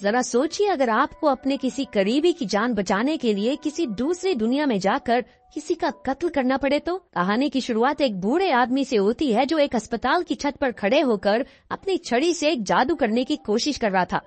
जरा सोचिए, अगर आपको अपने किसी करीबी की जान बचाने के लिए किसी दूसरी दुनिया में जाकर किसी का कत्ल करना पड़े तो। कहानी की शुरुआत एक बूढ़े आदमी से होती है जो एक अस्पताल की छत पर खड़े होकर अपनी छड़ी से एक जादू करने की कोशिश कर रहा था।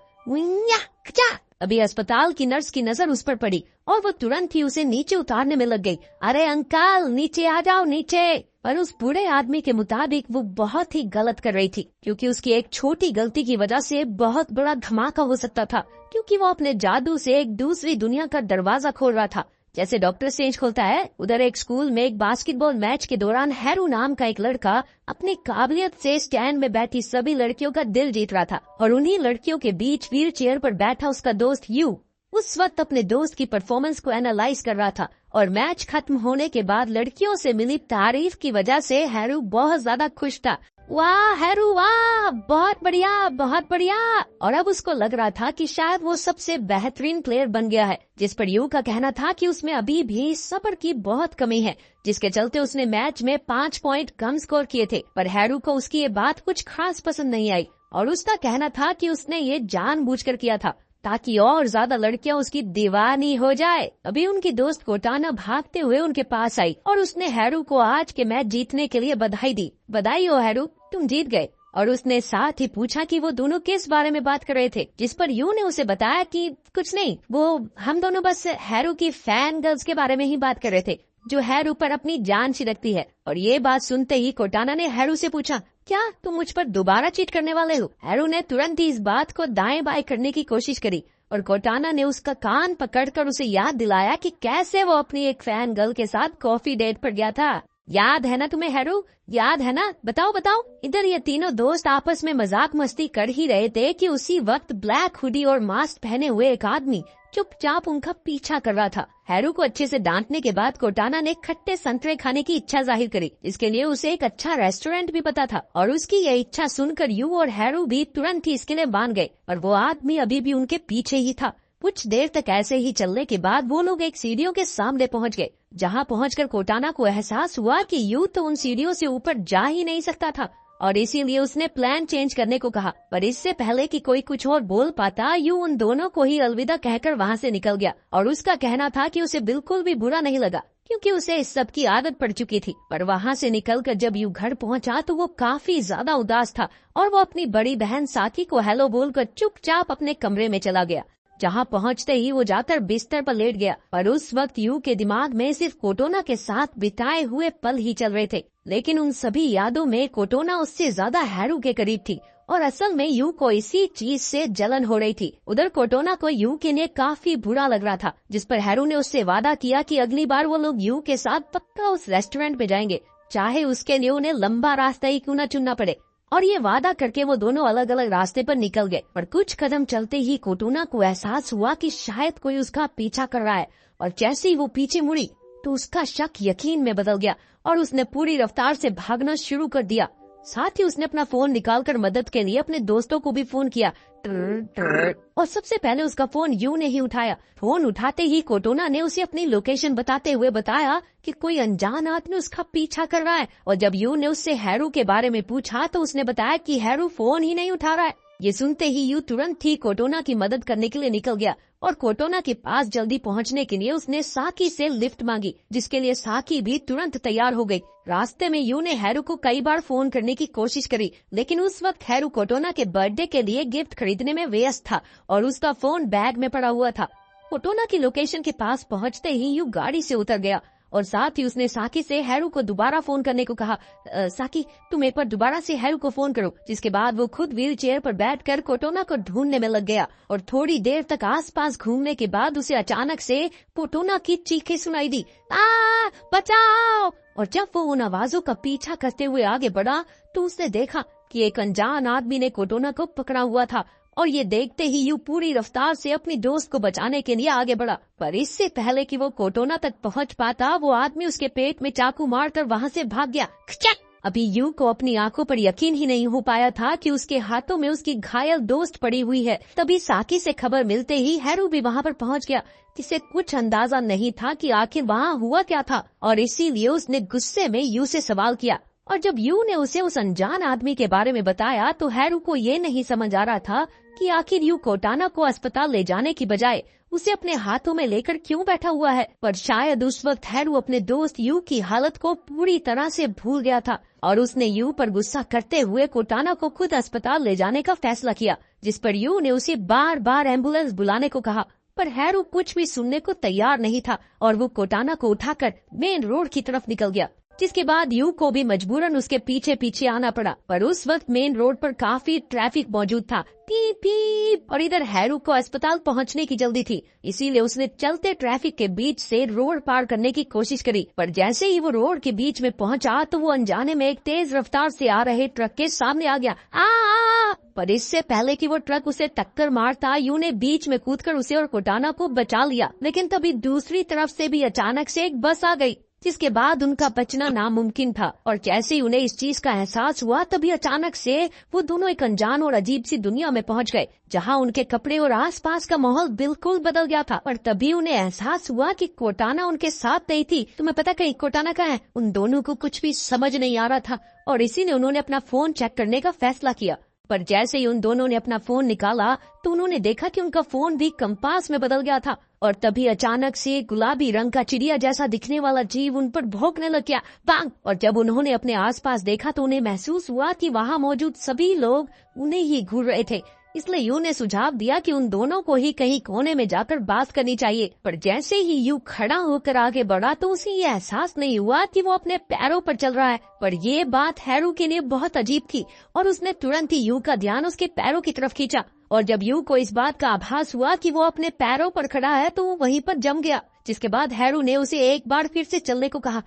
अभी अस्पताल की नर्स की नजर उस पर पड़ी और वो तुरंत ही उसे नीचे उतारने में लग गई। अरे अंकल, नीचे आ जाओ, नीचे। पर उस बूढ़े आदमी के मुताबिक वो बहुत ही गलत कर रही थी, क्योंकि उसकी एक छोटी गलती की वजह से बहुत बड़ा धमाका हो सकता था, क्योंकि वो अपने जादू से एक दूसरी दुनिया का दरवाजा खोल रहा था। जैसे डॉक्टर स्ट्रेंज खोलता है, उधर एक स्कूल में एक बास्केटबॉल मैच के दौरान हैरू नाम का एक लड़का अपनी काबिलियत से स्टैंड में बैठी सभी लड़कियों का दिल जीत रहा था। और उन्हीं लड़कियों के बीच व्हील चेयर पर बैठा उसका दोस्त यू उस वक्त अपने दोस्त की परफॉर्मेंस को एनालाइज कर रहा था। और मैच खत्म होने के बाद लड़कियों से मिली तारीफ की वजह से हैरू बहुत ज्यादा खुश था। वाह हैरू वाह, बहुत बढ़िया बहुत बढ़िया। और अब उसको लग रहा था कि शायद वो सबसे बेहतरीन प्लेयर बन गया है, जिस पर यू का कहना था कि उसमें अभी भी सब्र की बहुत कमी है, जिसके चलते उसने मैच में 5 पॉइंट कम स्कोर किए थे। पर हैरू को उसकी ये बात कुछ खास पसंद नहीं आई और उसका कहना था कि उसने ये जानबूझकर किया था ताकि और ज्यादा लड़कियां उसकी दीवानी हो जाए। अभी उनकी दोस्त कोटाना भागते हुए उनके पास आई और उसने हैरू को आज के मैच जीतने के लिए बधाई दी। बधाई हो हैरू, तुम जीत गए। और उसने साथ ही पूछा कि वो दोनों किस बारे में बात कर रहे थे, जिस पर यू ने उसे बताया कि कुछ नहीं, वो हम दोनों बस हैरू की फैन गर्ल्स के बारे में ही बात कर रहे थे, जो हैरू पर अपनी जान छिड़कती है। और ये बात सुनते ही कोटाना ने हैरू से पूछा, क्या तुम मुझ पर दोबारा चीट करने वाले हो? हैरू ने तुरंत ही इस बात को दाएं बाएं करने की कोशिश करी और कोटाना ने उसका कान पकड़कर उसे याद दिलाया कि कैसे वो अपनी एक फैन गर्ल के साथ कॉफी डेट पर गया था। याद है ना तुम्हें हैरू, याद है ना? बताओ बताओ। इधर ये तीनों दोस्त आपस में मजाक मस्ती कर ही रहे थे कि उसी वक्त ब्लैक हुडी और मास्क पहने हुए एक आदमी चुपचाप उनका पीछा कर रहा था। हैरू को अच्छे से डांटने के बाद कोटाना ने खट्टे संतरे खाने की इच्छा जाहिर करी, जिसके लिए उसे एक अच्छा रेस्टोरेंट भी पता था। और उसकी यह इच्छा सुनकर यू और हैरू भी तुरंत ही इसके लिए मान गए। और वो आदमी अभी भी उनके पीछे ही था। कुछ देर तक ऐसे ही चलने के बाद वो लोग एक सीढ़ियों के सामने पहुंच गए, जहां पहुंचकर कोटाना को एहसास हुआ कि यू तो उन सीढ़ियों से ऊपर जा ही नहीं सकता था और इसीलिए उसने प्लान चेंज करने को कहा। पर इससे पहले कि कोई कुछ और बोल पाता, यू उन दोनों को ही अलविदा कहकर वहां से निकल गया। और उसका कहना था कि उसे बिल्कुल भी बुरा नहीं लगा, क्योंकि उसे इस सब की आदत पड़ चुकी थी। पर वहां से निकलकर जब यू घर पहुंचा तो वो काफी ज्यादा उदास था और वो अपनी बड़ी बहन साकी को हेलो बोलकर चुपचाप अपने कमरे में चला गया, जहां पहुंचते ही वो जाकर बिस्तर पर लेट गया। पर उस वक्त यू के दिमाग में सिर्फ कोटोना के साथ बिताए हुए पल ही चल रहे थे, लेकिन उन सभी यादों में कोटोना उससे ज्यादा हैरू के करीब थी और असल में यू को इसी चीज से जलन हो रही थी। उधर कोटोना को यू के लिए काफी बुरा लग रहा था, जिस पर हैरू ने उससे वादा किया कि अगली बार वो लोग यू के साथ पक्का उस रेस्टोरेंट में जाएंगे, चाहे उसके लिए उन्हें लंबा रास्ता ही क्यों न चुनना पड़े। और ये वादा करके वो दोनों अलग अलग रास्ते पर निकल गए। पर कुछ कदम चलते ही कोटोना को एहसास हुआ कि शायद कोई उसका पीछा कर रहा है। और जैसे ही वो पीछे मुड़ी तो उसका शक यकीन में बदल गया और उसने पूरी रफ्तार से भागना शुरू कर दिया। साथ ही उसने अपना फोन निकालकर मदद के लिए अपने दोस्तों को भी फोन किया। और सबसे पहले उसका फोन यू ने ही उठाया। फोन उठाते ही कोटोना ने उसे अपनी लोकेशन बताते हुए बताया कि कोई अनजान आदमी उसका पीछा कर रहा है। और जब यू ने उससे हैरू के बारे में पूछा तो उसने बताया कि हैरू फोन ही नहीं उठा रहा है। ये सुनते ही यू तुरंत ही कोटोना की मदद करने के लिए निकल गया और कोटोना के पास जल्दी पहुंचने के लिए उसने साकी से लिफ्ट मांगी, जिसके लिए साकी भी तुरंत तैयार हो गई। रास्ते में यू ने हैरू को कई बार फोन करने की कोशिश करी, लेकिन उस वक्त हैरू कोटोना के बर्थडे के लिए गिफ्ट खरीदने में व्यस्त था और उसका फोन बैग में पड़ा हुआ था। कोटोना की लोकेशन के पास पहुंचते ही यू गाड़ी से उतर गया और साथ ही उसने साकी से हैरू को दोबारा फोन करने को कहा। साकी, तुम एक बार दोबारा से हैरू को फोन करो। जिसके बाद वो खुद व्हील चेयर पर बैठकर कोटोना को ढूंढने में लग गया और थोड़ी देर तक आसपास घूमने के बाद उसे अचानक से कोटोना की चीखें सुनाई दी, बचाओ। और जब वो उन आवाजों का पीछा करते हुए आगे बढ़ा तो उसने देखा कि एक अनजान आदमी ने कोटोना को पकड़ा हुआ था। और ये देखते ही यू पूरी रफ्तार से अपनी दोस्त को बचाने के लिए आगे बढ़ा। पर इससे पहले कि वो कोटोना तक पहुंच पाता, वो आदमी उसके पेट में चाकू मारकर वहां से भाग गया। अभी यू को अपनी आंखों पर यकीन ही नहीं हो पाया था कि उसके हाथों में उसकी घायल दोस्त पड़ी हुई है। तभी साकी से खबर मिलते ही हैरू भी वहां पर पहुंच गया, जिसे कुछ अंदाजा नहीं था कि आखिर वहां हुआ क्या था। और इसीलिए उसने गुस्से में यू से सवाल किया। और जब यू ने उसे उस अनजान आदमी के बारे में बताया तो हैरू को ये नहीं समझ आ रहा था कि आखिर यू कोटाना को अस्पताल ले जाने की बजाय उसे अपने हाथों में लेकर क्यों बैठा हुआ है। पर शायद उस वक्त हैरू अपने दोस्त यू की हालत को पूरी तरह से भूल गया था और उसने यू पर गुस्सा करते हुए कोटाना को खुद अस्पताल ले जाने का फैसला किया, जिस पर यू ने उसे बार बार एम्बुलेंस बुलाने को कहा। पर हैरू कुछ भी सुनने को तैयार नहीं था और वो कोटाना को उठाकर मेन रोड की तरफ निकल गया, जिसके बाद यू को भी मजबूरन उसके पीछे पीछे आना पड़ा। पर उस वक्त मेन रोड पर काफी ट्रैफिक मौजूद था, पीप पीप, और इधर हैरू को अस्पताल पहुंचने की जल्दी थी, इसीलिए उसने चलते ट्रैफिक के बीच से रोड पार करने की कोशिश करी। पर जैसे ही वो रोड के बीच में पहुंचा तो वो अनजाने में एक तेज रफ्तार से आ रहे ट्रक के सामने आ गया। पर इससे पहले कि वो ट्रक उसे टक्कर मारता, यू ने बीच में कूदकर उसे और कोटाना को बचा लिया। लेकिन तभी दूसरी तरफ से भी अचानक से एक बस आ गई, जिसके बाद उनका बचना नामुमकिन था। और जैसे ही उन्हें इस चीज का एहसास हुआ तभी अचानक से वो दोनों एक अनजान और अजीब सी दुनिया में पहुंच गए, जहां उनके कपड़े और आसपास का माहौल बिल्कुल बदल गया था। और तभी उन्हें एहसास हुआ कि कोटाना उनके साथ नहीं थी। तुम्हें पता कहीं कोटाना कहाँ है? उन दोनों को कुछ भी समझ नहीं आ रहा था और इसीलिए उन्होंने अपना फोन चेक करने का फैसला किया। पर जैसे ही उन दोनों ने अपना फोन निकाला तो उन्होंने देखा कि उनका फोन भी कंपास में बदल गया था। और तभी अचानक से गुलाबी रंग का चिड़िया जैसा दिखने वाला जीव उन पर भौंकने लग गया, बांग। और जब उन्होंने अपने आसपास देखा तो उन्हें महसूस हुआ कि वहाँ मौजूद सभी लोग उन्हें ही घूर रहे थे। इसलिए यू ने सुझाव दिया कि उन दोनों को ही कहीं कोने में जाकर बात करनी चाहिए। पर जैसे ही यू खड़ा होकर आगे बढ़ा तो उसे ये एहसास नहीं हुआ कि वो अपने पैरों पर चल रहा है। पर ये बात हैरू के लिए बहुत अजीब थी और उसने तुरंत ही यू का ध्यान उसके पैरों की तरफ खींचा। और जब यू को इस बात का आभास हुआ कि वो अपने पैरों पर खड़ा है तो वो वहीं पर जम गया, जिसके बाद हैरू ने उसे एक बार फिर से चलने को कहा।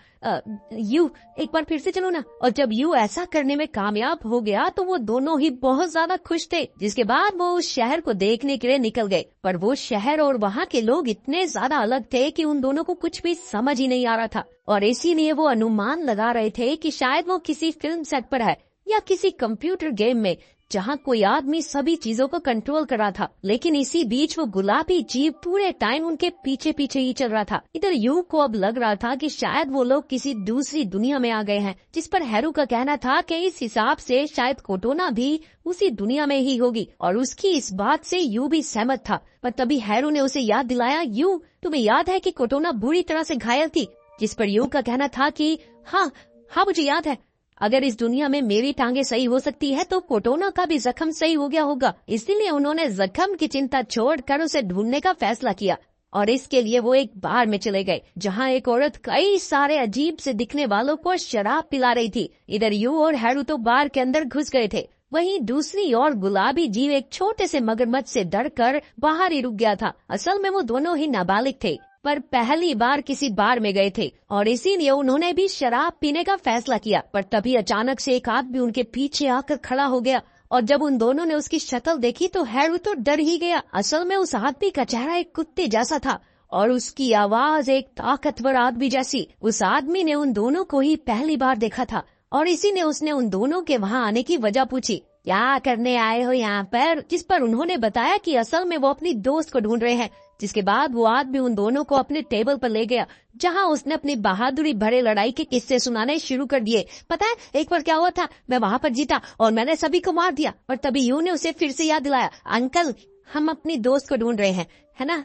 यू एक बार फिर से चलो ना। और जब यू ऐसा करने में कामयाब हो गया तो वो दोनों ही बहुत ज्यादा खुश थे, जिसके बाद वो उस शहर को देखने के लिए निकल गए। पर वो शहर और वहाँ के लोग इतने ज्यादा अलग थे कि उन दोनों को कुछ भी समझ ही नहीं आ रहा था और इसीलिए वो अनुमान लगा रहे थे कि शायद वो किसी फिल्म सेट पर है या किसी कंप्यूटर गेम में, जहाँ कोई आदमी सभी चीजों को कंट्रोल कर रहा था। लेकिन इसी बीच वो गुलाबी जीव पूरे टाइम उनके पीछे पीछे ही चल रहा था। इधर यू को अब लग रहा था कि शायद वो लोग किसी दूसरी दुनिया में आ गए हैं, जिस पर हैरू का कहना था कि इस हिसाब से शायद कोटोना भी उसी दुनिया में ही होगी और उसकी इस बात से यू भी सहमत था। पर तभी हैरू ने उसे याद दिलाया, यू तुम्हें याद है कि कोटोना बुरी तरह से घायल थी? जिस पर यू का कहना था कि हाँ मुझे याद है। अगर इस दुनिया में मेरी टांगे सही हो सकती है तो कोटोना का भी जख्म सही हो गया होगा। इसलिए उन्होंने जख्म की चिंता छोड़कर उसे ढूंढने का फैसला किया और इसके लिए वो एक बार में चले गए, जहां एक औरत कई सारे अजीब से दिखने वालों को शराब पिला रही थी। इधर यू और हैरू तो बार के अंदर घुस गए थे, वहीं दूसरी ओर गुलाबी जीव एक छोटे से मगरमच्छ से डरकर बाहर ही रुक गया था। असल में वो दोनों ही नाबालिग थे, पर पहली बार किसी बार में गए थे और इसीलिए उन्होंने भी शराब पीने का फैसला किया। पर तभी अचानक से एक आदमी उनके पीछे आकर खड़ा हो गया और जब उन दोनों ने उसकी शक्ल देखी तो हैरू तो डर ही गया। असल में उस आदमी का चेहरा एक कुत्ते जैसा था और उसकी आवाज एक ताकतवर आदमी जैसी। उस आदमी ने उन दोनों को ही पहली बार देखा था और इसी ने उसने उन दोनों के वहाँ आने की वजह पूछी, क्या करने आए हो यहाँ पर? जिस पर उन्होंने बताया कि असल में वो अपनी दोस्त को ढूंढ रहे हैं। जिसके बाद वो आदमी उन दोनों को अपने टेबल पर ले गया, जहां उसने अपनी बहादुरी भरे लड़ाई के किस्से सुनाने शुरू कर दिए। पता है एक बार क्या हुआ था? मैं वहां पर जीता और मैंने सभी को मार दिया। और तभी यू ने उसे फिर से याद दिलाया, अंकल हम अपनी दोस्त को ढूंढ रहे हैं, है ना?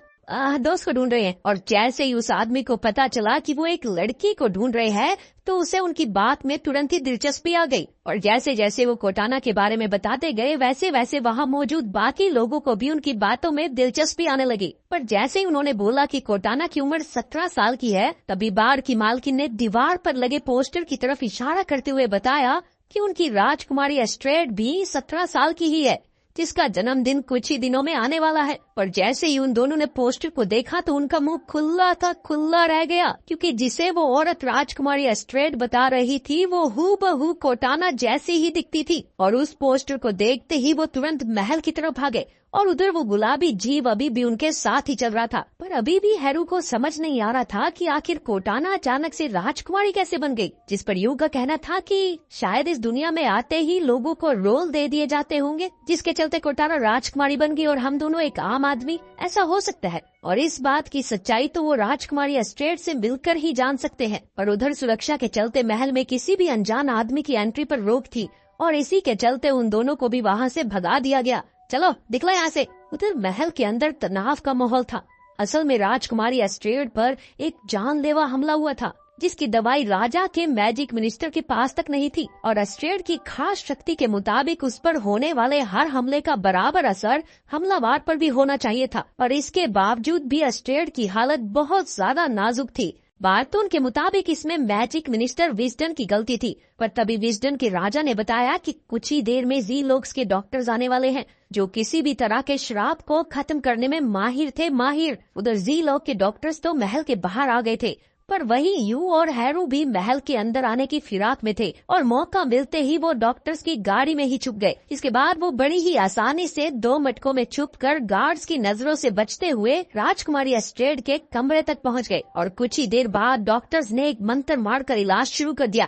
दोस्त को ढूंढ रहे हैं। और जैसे ही उस आदमी को पता चला कि वो एक लड़की को ढूंढ रहे हैं तो उसे उनकी बात में तुरंत ही दिलचस्पी आ गई और जैसे जैसे वो कोटाना के बारे में बताते गए वैसे वैसे वहाँ मौजूद बाकी लोगों को भी उनकी बातों में दिलचस्पी आने लगी। पर जैसे ही उन्होंने बोला कि कोटाना की उम्र 17 साल की है, तभी बार की मालकिन ने दीवार पर लगे पोस्टर की तरफ इशारा करते हुए बताया कि उनकी राजकुमारी एस्ट्रेड भी 17 साल की ही है, जिसका जन्मदिन कुछ ही दिनों में आने वाला है। पर जैसे ही उन दोनों ने पोस्टर को देखा तो उनका मुंह खुला रह गया, क्योंकि जिसे वो औरत राजकुमारी एस्ट्रेड बता रही थी वो हूबहू कोटाना जैसी ही दिखती थी। और उस पोस्टर को देखते ही वो तुरंत महल की तरफ भागे और उधर वो गुलाबी जीव अभी भी उनके साथ ही चल रहा था। पर अभी भी हैरू को समझ नहीं आ रहा था कि आखिर कोटाना अचानक से राजकुमारी कैसे बन गई। जिस पर यू का कहना था कि शायद इस दुनिया में आते ही लोगों को रोल दे दिए जाते होंगे, जिसके चलते कोटाना राजकुमारी बन गई और हम दोनों एक आम आदमी। ऐसा हो सकता है और इस बात की सच्चाई तो वो राजकुमारी एस्ट्रेड से मिलकर ही जान सकते हैं। पर उधर सुरक्षा के चलते महल में किसी भी अनजान आदमी की एंट्री पर रोक थी और इसी के चलते उन दोनों को भी वहाँ से भगा दिया गया। चलो निकलो यहाँ से। उधर महल के अंदर तनाव का माहौल था। असल में राजकुमारी एस्ट्रेड पर एक जानलेवा हमला हुआ था, जिसकी दवाई राजा के मैजिक मिनिस्टर के पास तक नहीं थी, और एस्ट्रेड की खास शक्ति के मुताबिक उस पर होने वाले हर हमले का बराबर असर हमलावर पर भी होना चाहिए था। और इसके बावजूद भी एस्ट्रेड की हालत बहुत ज्यादा नाजुक थी। बार्तून के मुताबिक इसमें मैजिक मिनिस्टर विजडन की गलती थी, पर तभी विजडन के राजा ने बताया कि कुछ ही देर में जी लोक्स के डॉक्टर्स आने वाले हैं, जो किसी भी तरह के श्राप को खत्म करने में माहिर थे। उधर जी लोक के डॉक्टर्स तो महल के बाहर आ गए थे, पर वही यू और हैरू भी महल के अंदर आने की फिराक में थे, और मौका मिलते ही वो डॉक्टर्स की गाड़ी में ही छुप गए। इसके बाद वो बड़ी ही आसानी से 2 मटकों में छुपकर गार्ड्स की नजरों से बचते हुए राजकुमारी एस्ट्रेड के कमरे तक पहुंच गए। और कुछ ही देर बाद डॉक्टर्स ने एक मंत्र मारकर इलाज शुरू कर दिया।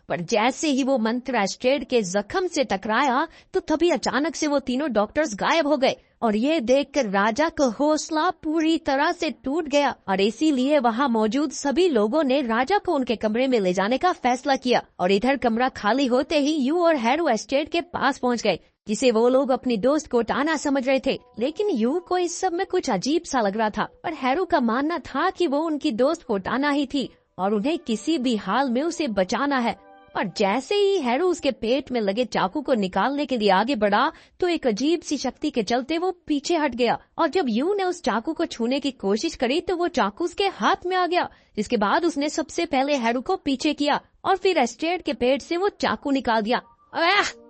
पर जैसे ही वो मंत्र एस्ट्रेड के जख्म से टकराया तो तभी अचानक से वो तीनों डॉक्टर्स गायब हो गए, और ये देखकर राजा का हौसला पूरी तरह से टूट गया, और इसीलिए वहाँ मौजूद सभी लोगों ने राजा को उनके कमरे में ले जाने का फैसला किया। और इधर कमरा खाली होते ही यू और हैरू एस्ट्रेड के पास पहुँच गए, जिसे वो लोग अपनी दोस्त को टाना समझ रहे थे। लेकिन यू को इस सब में कुछ अजीब सा लग रहा था, और हैरू का मानना था कि वो उनकी दोस्त को टाना ही थी और उन्हें किसी भी हाल में उसे बचाना है। और जैसे ही हैरू उसके पेट में लगे चाकू को निकालने के लिए आगे बढ़ा तो एक अजीब सी शक्ति के चलते वो पीछे हट गया, और जब यू ने उस चाकू को छूने की कोशिश करी तो वो चाकू उसके हाथ में आ गया। जिसके बाद उसने सबसे पहले हैरू को पीछे किया और फिर एस्ट्रेड के पेट से वो चाकू निकाल दिया।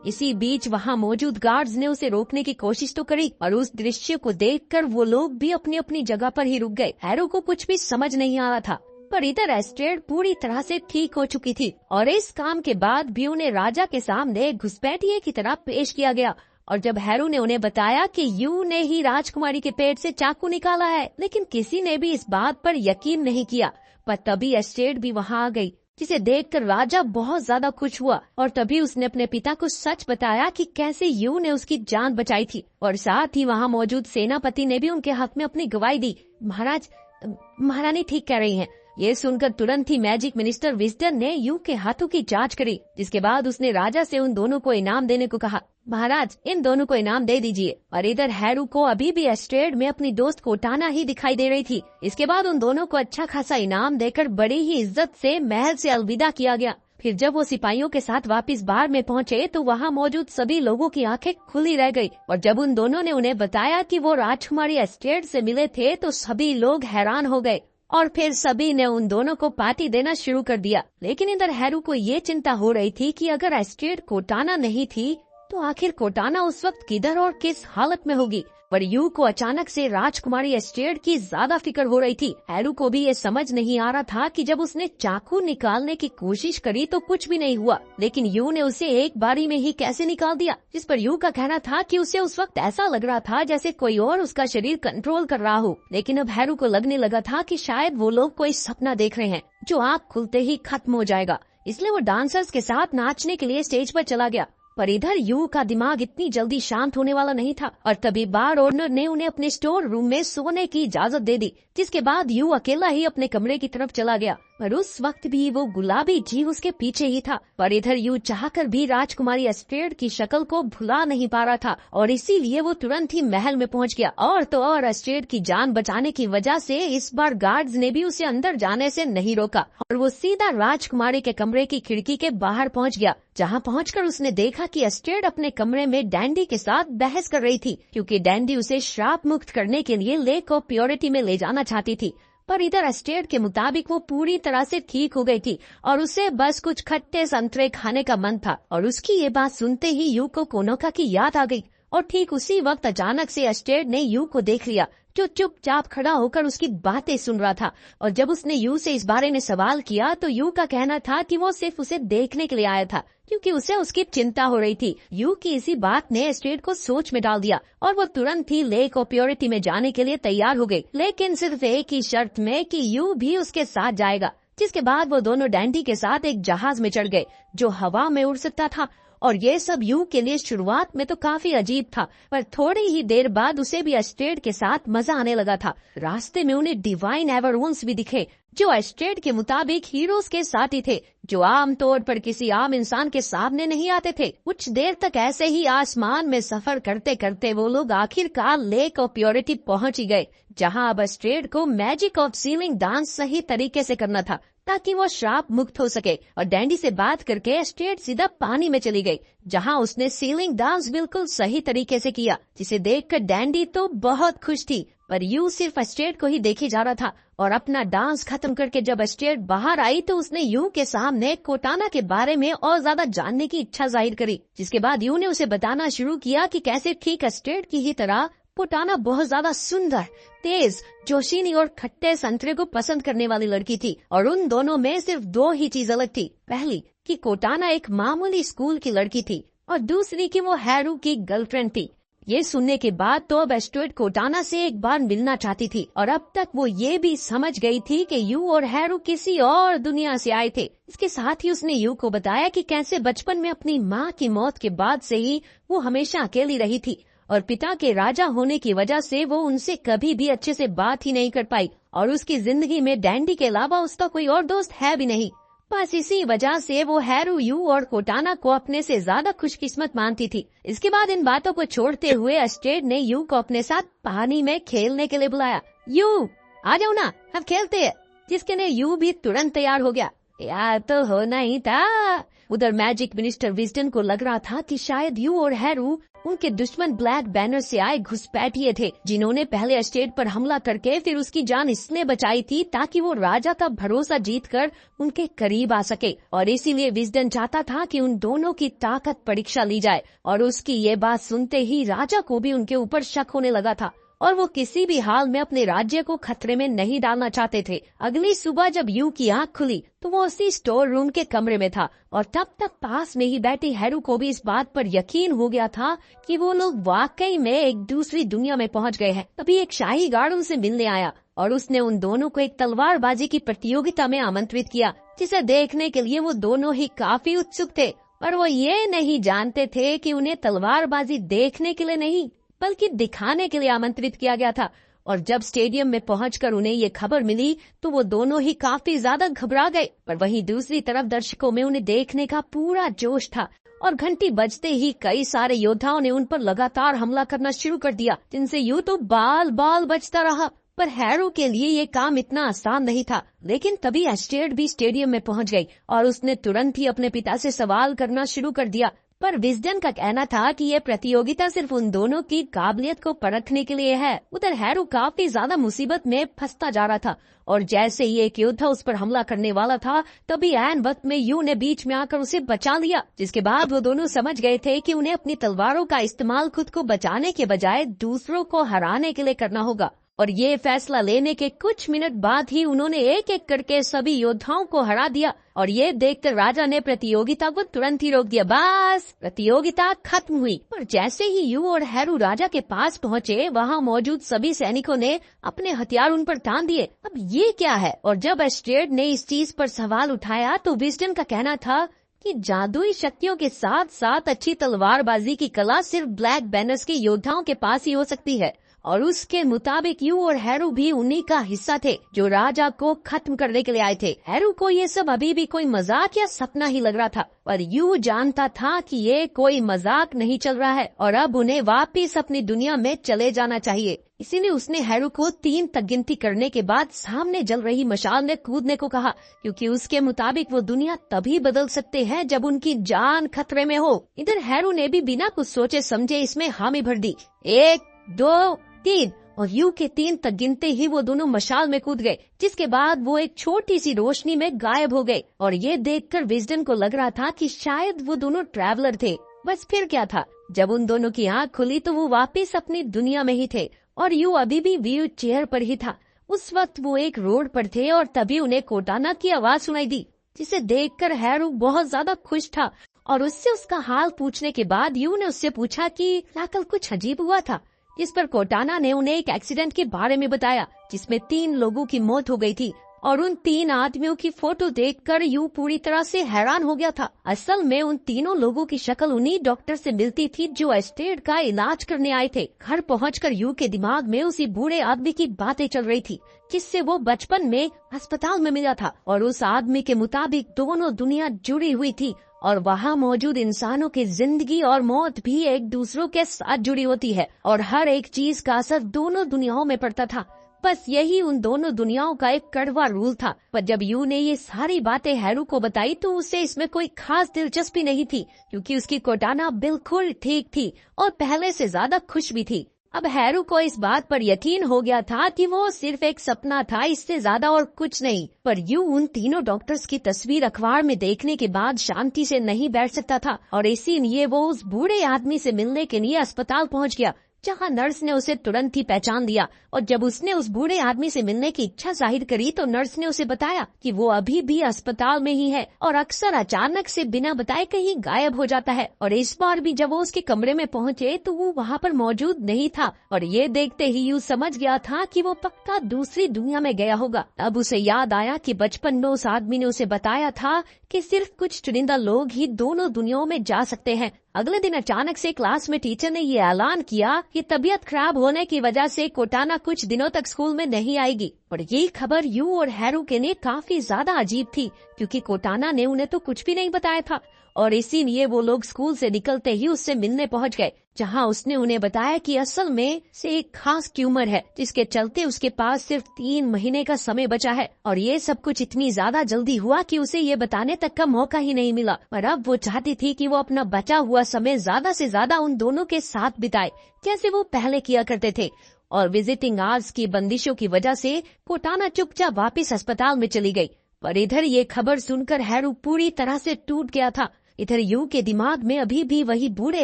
इसी बीच वहाँ मौजूद गार्ड्स ने उसे रोकने की कोशिश तो करी, और उस दृश्य को देखकर वो लोग भी अपनी अपनी जगह पर ही रुक गए। हैरू को कुछ भी समझ नहीं आ रहा था, पर इधर एस्ट्रेड पूरी तरह से ठीक हो चुकी थी, और इस काम के बाद भी उन्हें राजा के सामने घुसपैठिए की तरह पेश किया गया। और जब हैरू ने उन्हें बताया कि यू ने ही राजकुमारी के पेट से चाकू निकाला है, लेकिन किसी ने भी इस बात पर यकीन नहीं किया। पर तभी एस्ट्रेड भी वहाँ आ गई, जिसे देखकर राजा बहुत ज्यादा खुश हुआ, और तभी उसने अपने पिता को सच बताया कि कैसे यू ने उसकी जान बचाई थी। और साथ ही वहाँ मौजूद सेनापति ने भी उनके हक में अपनी गवाही दी। महारानी ठीक कह रही हैं। ये सुनकर तुरंत ही मैजिक मिनिस्टर विजडन ने यू के हाथों की जांच करी, जिसके बाद उसने राजा से उन दोनों को इनाम देने को कहा। महाराज, इन दोनों को इनाम दे दीजिए। और इधर हैरू को अभी भी एस्ट्रेड में अपनी दोस्त को टाना ही दिखाई दे रही थी। इसके बाद उन दोनों को अच्छा खासा इनाम देकर बड़ी ही इज्जत से महल से अलविदा किया गया। फिर जब वो सिपाहियों के साथ वापस बार में पहुँचे तो वहाँ मौजूद सभी लोगों की आंखें खुली रह गई, और जब उन दोनों ने उन्हें बताया कि वो राजकुमारी एस्ट्रेड से मिले थे तो सभी लोग हैरान हो गए, और फिर सभी ने उन दोनों को पार्टी देना शुरू कर दिया। लेकिन इधर हैरू को ये चिंता हो रही थी कि अगर एस्ट्रेड कोटाना नहीं थी तो आखिर कोटाना उस वक्त किधर और किस हालत में होगी। पर यू को अचानक से राजकुमारी एस्ट्रेड की ज्यादा फिक्र हो रही थी। हैरू को भी ये समझ नहीं आ रहा था कि जब उसने चाकू निकालने की कोशिश करी तो कुछ भी नहीं हुआ, लेकिन यू ने उसे एक बारी में ही कैसे निकाल दिया। जिस पर यू का कहना था कि उसे उस वक्त ऐसा लग रहा था जैसे कोई और उसका शरीर कंट्रोल कर रहा हो। लेकिन अब हैरू को लगने लगा था कि शायद वो लोग कोई सपना देख रहे हैं जो आँख खुलते ही खत्म हो जाएगा। इसलिए वो डांसर्स के साथ नाचने के लिए स्टेज पर चला गया। पर इधर यू का दिमाग इतनी जल्दी शांत होने वाला नहीं था, और तभी बार ओनर ने उन्हें अपने स्टोर रूम में सोने की इजाजत दे दी। जिसके बाद यू अकेला ही अपने कमरे की तरफ चला गया, पर उस वक्त भी वो गुलाबी जीव उसके पीछे ही था। पर इधर यू चाहकर भी राजकुमारी एस्ट्रेड की शक्ल को भुला नहीं पा रहा था, और इसीलिए वो तुरंत ही महल में पहुंच गया। और तो और एस्ट्रेड की जान बचाने की वजह से इस बार गार्ड्स ने भी उसे अंदर जाने से नहीं रोका, और वो सीधा राजकुमारी के कमरे की खिड़की के बाहर पहुंच गया, जहां पहुंचकर उसने देखा कि एस्ट्रेड अपने कमरे में डैंडी के साथ बहस कर रही थी, क्योंकि डैंडी उसे श्राप मुक्त करने के लिए लेक ऑफ प्योरिटी में ले जाना चाहती थी। पर इधर एस्ट्रेड के मुताबिक वो पूरी तरह से ठीक हो गई थी, और उसे बस कुछ खट्टे संतरे खाने का मन था। और उसकी ये बात सुनते ही यू को कोनोका की याद आ गई, और ठीक उसी वक्त अचानक से एस्ट्रेड ने यू को देख लिया, जो चुपचाप खड़ा होकर उसकी बातें सुन रहा था। और जब उसने यू से इस बारे में सवाल किया तो यू का कहना था कि वो सिर्फ उसे देखने के लिए आया था, क्योंकि उसे उसकी चिंता हो रही थी। यू की इसी बात ने एस्ट्रेड को सोच में डाल दिया, और वो तुरंत ही लेक ऑफ प्योरिटी में जाने के लिए तैयार हो गई, लेकिन सिर्फ एक ही शर्त में कि यू भी उसके साथ जाएगा। जिसके बाद वो दोनों डैंडी के साथ एक जहाज में चढ़ गए जो हवा में उड़ सकता था। और ये सब यू के लिए शुरुआत में तो काफी अजीब था, पर थोड़ी ही देर बाद उसे भी एस्ट्रेड के साथ मजा आने लगा था। रास्ते में उन्हें डिवाइन एवरवंस भी दिखे, जो एस्ट्रेड के मुताबिक हीरोज के साथी थे, जो आमतौर पर किसी आम इंसान के सामने नहीं आते थे। कुछ देर तक ऐसे ही आसमान में सफर करते करते वो लोग आखिरकार लेक ऑफ प्योरिटी पहुंच ही गए, जहां अब एस्ट्रेड को मैजिक ऑफ सीलिंग डांस सही तरीके से करना था ताकि वो श्राप मुक्त हो सके। और डैंडी से बात करके एस्ट्रेड सीधा पानी में चली गई, जहां उसने सीलिंग डांस बिल्कुल सही तरीके से किया, जिसे देखकर डैंडी तो बहुत खुश थी। पर यू सिर्फ एस्ट्रेड को ही देखे जा रहा था और अपना डांस खत्म करके जब एस्ट्रेड बाहर आई तो उसने यू के सामने कोटाना के बारे में और ज्यादा जानने की इच्छा जाहिर करी, जिसके बाद यू ने उसे बताना शुरू किया कि कैसे ठीक एस्ट्रेड की ही तरह कोटाना बहुत ज्यादा सुंदर, तेज, जोशीनी और खट्टे संतरे को पसंद करने वाली लड़की थी। और उन दोनों में सिर्फ दो ही चीज अलग थी। पहली कि कोटाना एक मामूली स्कूल की लड़की थी और दूसरी कि वो हैरू की गर्लफ्रेंड थी। ये सुनने के बाद तो अब एस्ट्रेड कोटाना से एक बार मिलना चाहती थी और अब तक वो ये भी समझ गई थी कि यू और हैरू किसी और दुनिया से आए थे। इसके साथ ही उसने यू को बताया कि कैसे बचपन में अपनी माँ की मौत के बाद से ही वो हमेशा अकेली रही थी और पिता के राजा होने की वजह से वो उनसे कभी भी अच्छे से बात ही नहीं कर पाई और उसकी जिंदगी में डैंडी के अलावा उसका कोई और दोस्त है भी नहीं। बस इसी वजह से वो हैरू, यू और कोटाना को अपने से ज्यादा खुशकिस्मत मानती थी। इसके बाद इन बातों को छोड़ते हुए एस्ट्रेड ने यू को अपने साथ पानी में खेलने के लिए बुलाया। यू आ जाओ ना, हम खेलते हैं। जिसके ने यू भी तुरंत तैयार हो गया। यार तो होना ही था। उधर मैजिक मिनिस्टर विजडन को लग रहा था कि शायद यू और हैरू उनके दुश्मन ब्लैक बैनर से आए घुसपैठिए थे, जिन्होंने पहले एस्ट्रेड पर हमला करके फिर उसकी जान इसलिए बचाई थी ताकि वो राजा का भरोसा जीतकर उनके करीब आ सके। और इसीलिए विजडन चाहता था कि उन दोनों की ताकत परीक्षा ली जाए। और उसकी ये बात सुनते ही राजा को भी उनके ऊपर शक होने लगा था और वो किसी भी हाल में अपने राज्य को खतरे में नहीं डालना चाहते थे। अगली सुबह जब यू की आंख खुली तो वो उसी स्टोर रूम के कमरे में था और तब तक पास में ही बैठी हैरू को भी इस बात पर यकीन हो गया था कि वो लोग वाकई में एक दूसरी दुनिया में पहुंच गए हैं। तभी एक शाही गार्ड उनसे मिलने आया और उसने उन दोनों को एक तलवारबाजी की प्रतियोगिता में आमंत्रित किया, जिसे देखने के लिए वो दोनों ही काफी उत्सुक थे। पर वो ये नहीं जानते थे कि उन्हें तलवारबाजी देखने के लिए नहीं बल्कि दिखाने के लिए आमंत्रित किया गया था। और जब स्टेडियम में पहुंचकर उन्हें ये खबर मिली तो वो दोनों ही काफी ज्यादा घबरा गए। पर वहीं दूसरी तरफ दर्शकों में उन्हें देखने का पूरा जोश था और घंटी बजते ही कई सारे योद्धाओं ने उन पर लगातार हमला करना शुरू कर दिया, जिनसे यूं तो बाल बाल बचता रहा। पर हैरू के लिए ये काम इतना आसान नहीं था। लेकिन तभी एस्ट्रेड भी स्टेडियम में पहुंच गई और उसने तुरंत ही अपने पिता से सवाल करना शुरू कर दिया। पर विजडन का कहना था कि ये प्रतियोगिता सिर्फ उन दोनों की काबिलियत को परखने के लिए है। उधर हैरू काफी ज्यादा मुसीबत में फंसता जा रहा था और जैसे ही एक योद्धा उस पर हमला करने वाला था तभी ऐन वक्त में यू ने बीच में आकर उसे बचा लिया, जिसके बाद वो दोनों समझ गए थे कि उन्हें अपनी तलवारों का इस्तेमाल खुद को बचाने के बजाय दूसरों को हराने के लिए करना होगा। और ये फैसला लेने के कुछ मिनट बाद ही उन्होंने एक एक करके सभी योद्धाओं को हरा दिया और ये देखकर राजा ने प्रतियोगिता को तुरंत ही रोक दिया। बस प्रतियोगिता खत्म हुई। पर जैसे ही यू और हैरू राजा के पास पहुंचे, वहां मौजूद सभी सैनिकों ने अपने हथियार उन पर तान दिए। अब ये क्या है? और जब एस्ट्रेड ने इस चीज पर सवाल उठाया तो विजडन का कहना था कि जादुई शक्तियों के साथ साथ अच्छी तलवारबाजी की कला सिर्फ ब्लैक बैनर्स के योद्धाओं के पास ही हो सकती है। और उसके मुताबिक यू और हैरू भी उन्हीं का हिस्सा थे जो राजा को खत्म करने के लिए आए थे। हैरू को ये सब अभी भी कोई मजाक या सपना ही लग रहा था, पर यू जानता था कि ये कोई मजाक नहीं चल रहा है और अब उन्हें वापिस अपनी दुनिया में चले जाना चाहिए। इसीलिए उसने हैरू को 3 तक गिनती करने के बाद सामने जल रही मशाल में कूदने को कहा, क्योंकि उसके मुताबिक वो दुनिया तभी बदल सकते हैं जब उनकी जान खतरे में हो। इधर हैरू ने भी बिना कुछ सोचे समझे इसमें हामी भर दी। 1, 2, 3 और यू के 3 तक गिनते ही वो दोनों मशाल में कूद गए, जिसके बाद वो एक छोटी सी रोशनी में गायब हो गए। और ये देखकर विजडन को लग रहा था कि शायद वो दोनों ट्रैवलर थे। बस फिर क्या था, जब उन दोनों की आंख खुली तो वो वापस अपनी दुनिया में ही थे और यू अभी भी व्हील चेयर पर ही था। उस वक्त वो एक रोड पर थे और तभी उन्हें कोटाना की आवाज सुनाई दी, जिसे देखकर हैरू बहुत ज्यादा खुश था। और उससे उसका हाल पूछने के बाद यू ने उससे पूछा कि क्या कल कुछ अजीब हुआ था, जिस पर कोटाना ने उन्हें एक एक्सीडेंट के बारे में बताया जिसमें 3 लोगों की मौत हो गई थी। और उन 3 आदमियों की फोटो देखकर यू पूरी तरह से हैरान हो गया था। असल में उन तीनों लोगों की शक्ल उन्हीं डॉक्टर से मिलती थी जो एस्टेड का इलाज करने आए थे। घर पहुंचकर यू के दिमाग में उसी बूढ़े आदमी की बातें चल रही थी जिससे वो बचपन में अस्पताल में मिला था, और उस आदमी के मुताबिक दोनों दुनिया जुड़ी हुई थी और वहाँ मौजूद इंसानों की जिंदगी और मौत भी एक दूसरों के साथ जुड़ी होती है और हर एक चीज का असर दोनों दुनियाओं में पड़ता था। बस यही उन दोनों दुनियाओं का एक कड़वा रूल था। पर जब यू ने ये सारी बातें हैरू को बताई तो उसे इसमें कोई खास दिलचस्पी नहीं थी, क्योंकि उसकी कोटाना बिल्कुल ठीक थी और पहले से ज्यादा खुश भी थी। अब हैरू को इस बात पर यकीन हो गया था कि वो सिर्फ एक सपना था, इससे ज्यादा और कुछ नहीं। पर यू उन तीनों डॉक्टर्स की तस्वीर अखबार में देखने के बाद शांति से नहीं बैठ सकता था और इसीलिए वो उस बूढ़े आदमी से मिलने के लिए अस्पताल पहुंच गया, जहां नर्स ने उसे तुरंत ही पहचान लिया। और जब उसने उस बूढ़े आदमी से मिलने की इच्छा जाहिर करी तो नर्स ने उसे बताया कि वो अभी भी अस्पताल में ही है और अक्सर अचानक से बिना बताए कहीं गायब हो जाता है। और इस बार भी जब वो उसके कमरे में पहुंचे तो वो वहाँ पर मौजूद नहीं था, और ये देखते ही यू समझ गया था कि वो पक्का दूसरी दुनिया में गया होगा। अब उसे याद आया कि बचपन में उस आदमी ने उसे बताया था कि सिर्फ कुछ चुनिंदा लोग ही दोनों दुनियाओं में जा सकते हैं। अगले दिन अचानक से क्लास में टीचर ने ये ऐलान किया कि तबीयत खराब होने की वजह से कोटाना कुछ दिनों तक स्कूल में नहीं आएगी। और ये खबर यू और हैरू के लिए काफी ज्यादा अजीब थी, क्योंकि कोटाना ने उन्हें तो कुछ भी नहीं बताया था। और इसीलिए वो लोग स्कूल से निकलते ही उससे मिलने पहुंच गए, जहां उसने उन्हें बताया कि असल में से एक खास ट्यूमर है जिसके चलते उसके पास सिर्फ 3 महीने का समय बचा है। और ये सब कुछ इतनी ज्यादा जल्दी हुआ कि उसे ये बताने तक का मौका ही नहीं मिला। पर अब वो चाहती थी कि वो अपना बचा हुआ समय ज्यादा से ज्यादा उन दोनों के साथ बिताए, जैसे वो पहले किया करते थे। और विजिटिंग आवर्स की बंदिशों की वजह से कोटाना चुपचाप वापस अस्पताल में चली गई। पर इधर ये खबर सुनकर हैरू पूरी तरह से टूट गया था। इधर यू के दिमाग में अभी भी वही बूढ़े